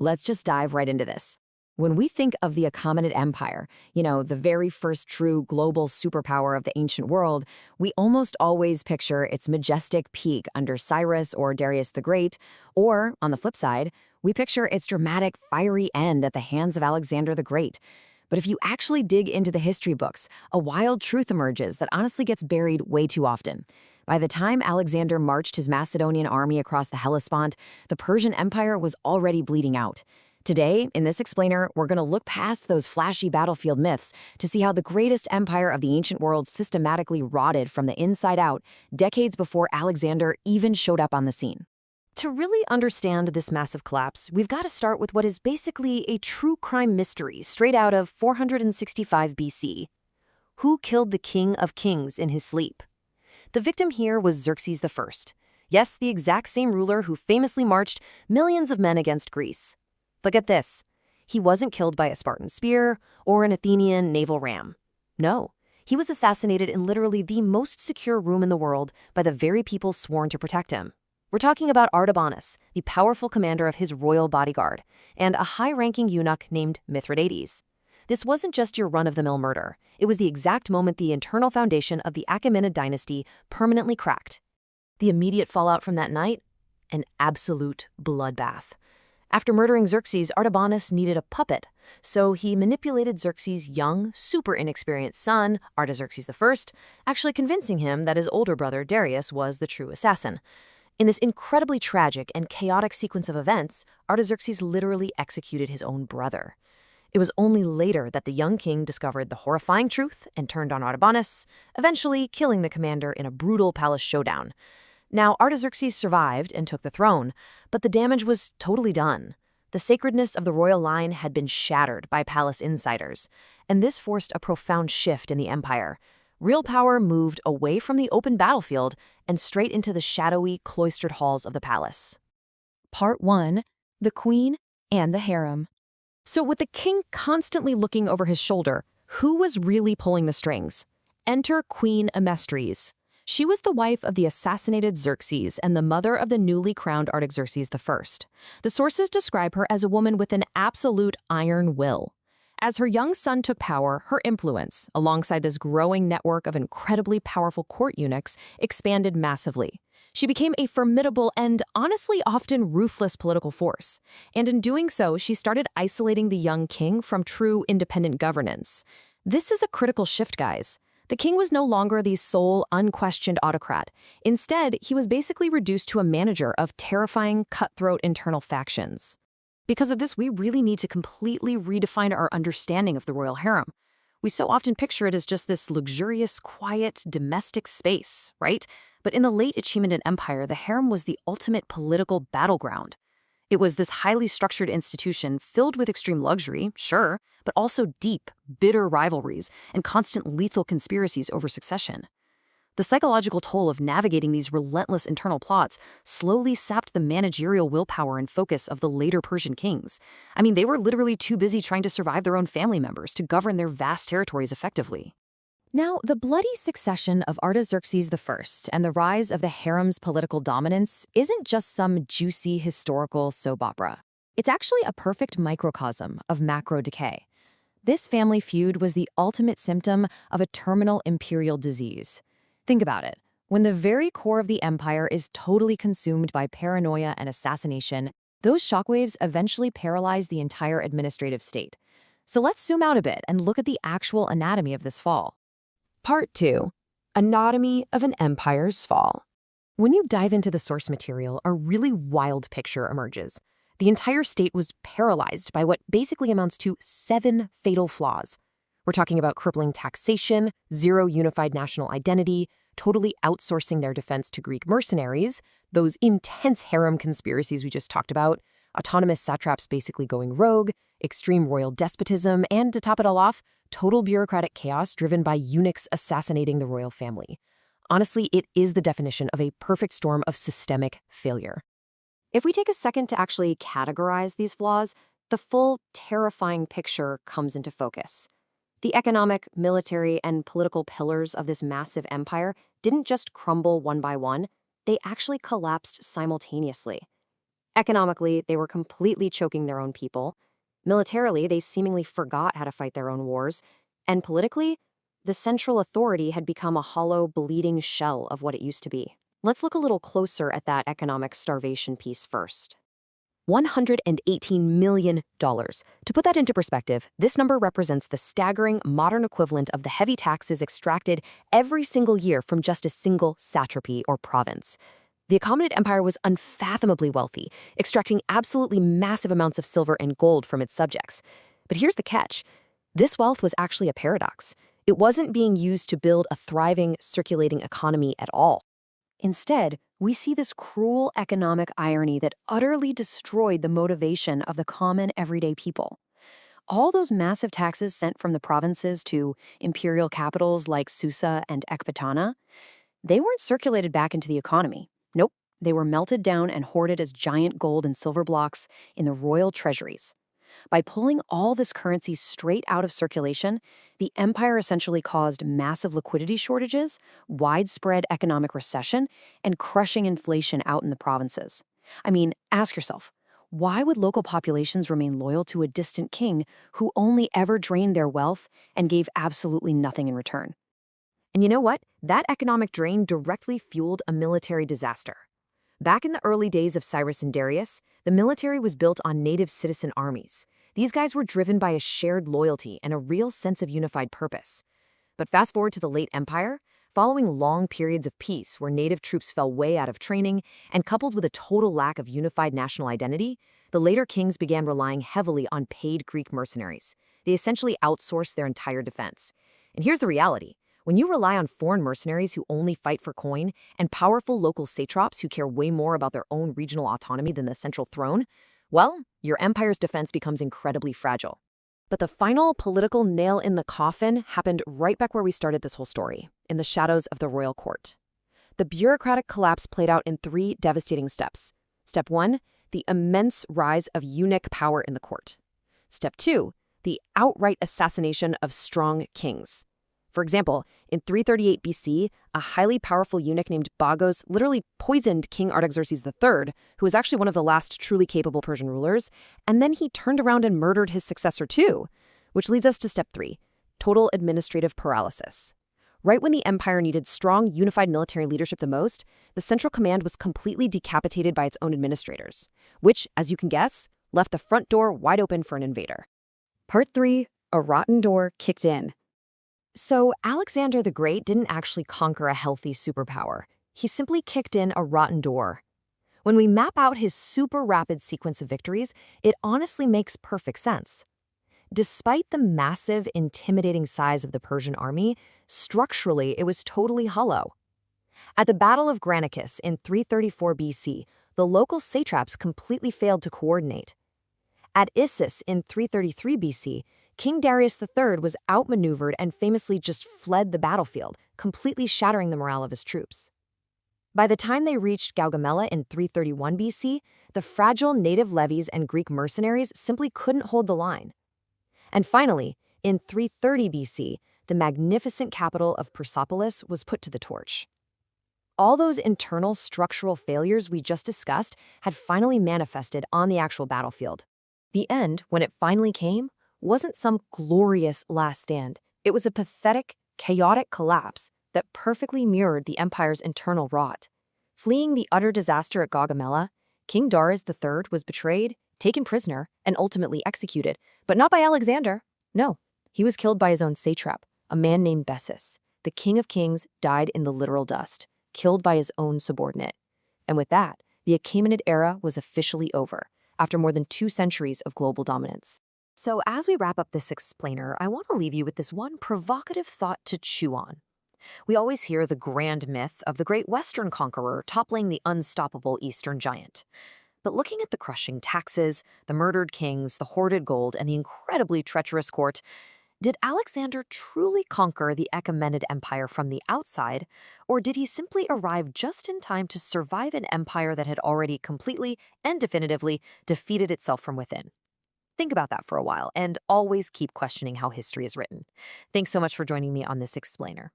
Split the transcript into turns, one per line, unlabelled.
let's just dive right into this. When we think of the Achaemenid Empire, the very first true global superpower of the ancient world, we almost always picture its majestic peak under Cyrus or Darius the Great, or, on the flip side, we picture its dramatic, fiery end at the hands of Alexander the Great. But if you actually dig into the history books, a wild truth emerges that honestly gets buried way too often. By the time Alexander marched his Macedonian army across the Hellespont, the Persian Empire was already bleeding out. Today, in this explainer, we're going to look past those flashy battlefield myths to see how the greatest empire of the ancient world systematically rotted from the inside out decades before Alexander even showed up on the scene. To really understand this massive collapse, we've got to start with what is basically a true crime mystery straight out of 465 BC. Who killed the king of kings in his sleep? The victim here was Xerxes the First. Yes, the exact same ruler who famously marched millions of men against Greece. But get this, he wasn't killed by a Spartan spear or an Athenian naval ram. No, he was assassinated in literally the most secure room in the world by the very people sworn to protect him. We're talking about Artabanus, the powerful commander of his royal bodyguard, and a high-ranking eunuch named Mithridates. This wasn't just your run-of-the-mill murder. It was the exact moment the internal foundation of the Achaemenid dynasty permanently cracked. The immediate fallout from that night? An absolute bloodbath. After murdering Xerxes, Artabanus needed a puppet, so he manipulated Xerxes' young, super inexperienced son, Artaxerxes I, actually convincing him that his older brother Darius was the true assassin. In this incredibly tragic and chaotic sequence of events, Artaxerxes literally executed his own brother. It was only later that the young king discovered the horrifying truth and turned on Artabanus, eventually killing the commander in a brutal palace showdown. Now, Artaxerxes survived and took the throne, but the damage was totally done. The sacredness of the royal line had been shattered by palace insiders, and this forced a profound shift in the empire. Real power moved away from the open battlefield and straight into the shadowy, cloistered halls of the palace. Part 1. The Queen and the Harem. So with the king constantly looking over his shoulder, who was really pulling the strings? Enter Queen Amestris. She was the wife of the assassinated Xerxes and the mother of the newly crowned Artaxerxes I. The sources describe her as a woman with an absolute iron will. As her young son took power, her influence, alongside this growing network of incredibly powerful court eunuchs, expanded massively. She became a formidable and honestly often ruthless political force. And in doing so, she started isolating the young king from true independent governance. This is a critical shift, guys. The king was no longer the sole, unquestioned autocrat. Instead, he was basically reduced to a manager of terrifying, cutthroat internal factions. Because of this, we really need to completely redefine our understanding of the royal harem. We so often picture it as just this luxurious, quiet, domestic space, right? But in the late Achaemenid Empire, the harem was the ultimate political battleground. It was this highly structured institution filled with extreme luxury, sure, but also deep, bitter rivalries and constant lethal conspiracies over succession. The psychological toll of navigating these relentless internal plots slowly sapped the managerial willpower and focus of the later Persian kings. I mean, they were literally too busy trying to survive their own family members to govern their vast territories effectively. Now, the bloody succession of Artaxerxes I and the rise of the harem's political dominance isn't just some juicy historical soap opera. It's actually a perfect microcosm of macro decay. This family feud was the ultimate symptom of a terminal imperial disease. Think about it. When the very core of the empire is totally consumed by paranoia and assassination, those shockwaves eventually paralyze the entire administrative state. So let's zoom out a bit and look at the actual anatomy of this fall. Part 2. Anatomy of an Empire's Fall. When you dive into the source material, a really wild picture emerges. The entire state was paralyzed by what basically amounts to 7 fatal flaws. We're talking about crippling taxation, zero unified national identity, totally outsourcing their defense to Greek mercenaries, those intense harem conspiracies we just talked about, autonomous satraps basically going rogue, extreme royal despotism, and to top it all off, total bureaucratic chaos driven by eunuchs assassinating the royal family. Honestly, it is the definition of a perfect storm of systemic failure. If we take a second to actually categorize these flaws, the full, terrifying picture comes into focus. The economic, military, and political pillars of this massive empire didn't just crumble one by one, they actually collapsed simultaneously. Economically, they were completely choking their own people. Militarily, they seemingly forgot how to fight their own wars. And politically, the central authority had become a hollow, bleeding shell of what it used to be. Let's look a little closer at that economic starvation piece first. $118 million. To put that into perspective, this number represents the staggering modern equivalent of the heavy taxes extracted every single year from just a single satrapy or province. The Achaemenid Empire was unfathomably wealthy, extracting absolutely massive amounts of silver and gold from its subjects. But here's the catch. This wealth was actually a paradox. It wasn't being used to build a thriving, circulating economy at all. Instead, we see this cruel economic irony that utterly destroyed the motivation of the common everyday people. All those massive taxes sent from the provinces to imperial capitals like Susa and Ecbatana, they weren't circulated back into the economy. Nope, they were melted down and hoarded as giant gold and silver blocks in the royal treasuries. By pulling all this currency straight out of circulation, the empire essentially caused massive liquidity shortages, widespread economic recession, and crushing inflation out in the provinces. I mean, ask yourself, why would local populations remain loyal to a distant king who only ever drained their wealth and gave absolutely nothing in return? And you know what? That economic drain directly fueled a military disaster. Back in the early days of Cyrus and Darius, the military was built on native citizen armies. These guys were driven by a shared loyalty and a real sense of unified purpose. But fast forward to the late empire, following long periods of peace where native troops fell way out of training and coupled with a total lack of unified national identity, the later kings began relying heavily on paid Greek mercenaries. They essentially outsourced their entire defense. And here's the reality. When you rely on foreign mercenaries who only fight for coin and powerful local satraps who care way more about their own regional autonomy than the central throne, well, your empire's defense becomes incredibly fragile. But the final political nail in the coffin happened right back where we started this whole story, in the shadows of the royal court. The bureaucratic collapse played out in 3 devastating steps. Step 1, the immense rise of eunuch power in the court. Step 2, the outright assassination of strong kings. For example, in 338 BC, a highly powerful eunuch named Bagos literally poisoned King Artaxerxes III, who was actually one of the last truly capable Persian rulers, and then he turned around and murdered his successor too. Which leads us to step 3, total administrative paralysis. Right when the empire needed strong, unified military leadership the most, the central command was completely decapitated by its own administrators, which, as you can guess, left the front door wide open for an invader. Part 3, a rotten door kicked in. So Alexander the Great didn't actually conquer a healthy superpower. He simply kicked in a rotten door. When we map out his super rapid sequence of victories, it honestly makes perfect sense. Despite the massive, intimidating size of the Persian army, structurally it was totally hollow. At the Battle of Granicus in 334 BC, the local satraps completely failed to coordinate. At Issus in 333 BC, King Darius III was outmaneuvered and famously just fled the battlefield, completely shattering the morale of his troops. By the time they reached Gaugamela in 331 BC, the fragile native levies and Greek mercenaries simply couldn't hold the line. And finally, in 330 BC, the magnificent capital of Persepolis was put to the torch. All those internal structural failures we just discussed had finally manifested on the actual battlefield. The end, when it finally came, wasn't some glorious last stand. It was a pathetic, chaotic collapse that perfectly mirrored the empire's internal rot. Fleeing the utter disaster at Gaugamela, King Darius III was betrayed, taken prisoner, and ultimately executed, but not by Alexander. No, he was killed by his own satrap, a man named Bessus. The king of kings died in the literal dust, killed by his own subordinate. And with that, the Achaemenid era was officially over, after more than 2 centuries of global dominance. So as we wrap up this explainer, I want to leave you with this one provocative thought to chew on. We always hear the grand myth of the great Western conqueror toppling the unstoppable Eastern giant. But looking at the crushing taxes, the murdered kings, the hoarded gold, and the incredibly treacherous court, did Alexander truly conquer the Achaemenid Empire from the outside, or did he simply arrive just in time to survive an empire that had already completely and definitively defeated itself from within? Think about that for a while, and always keep questioning how history is written. Thanks so much for joining me on this explainer.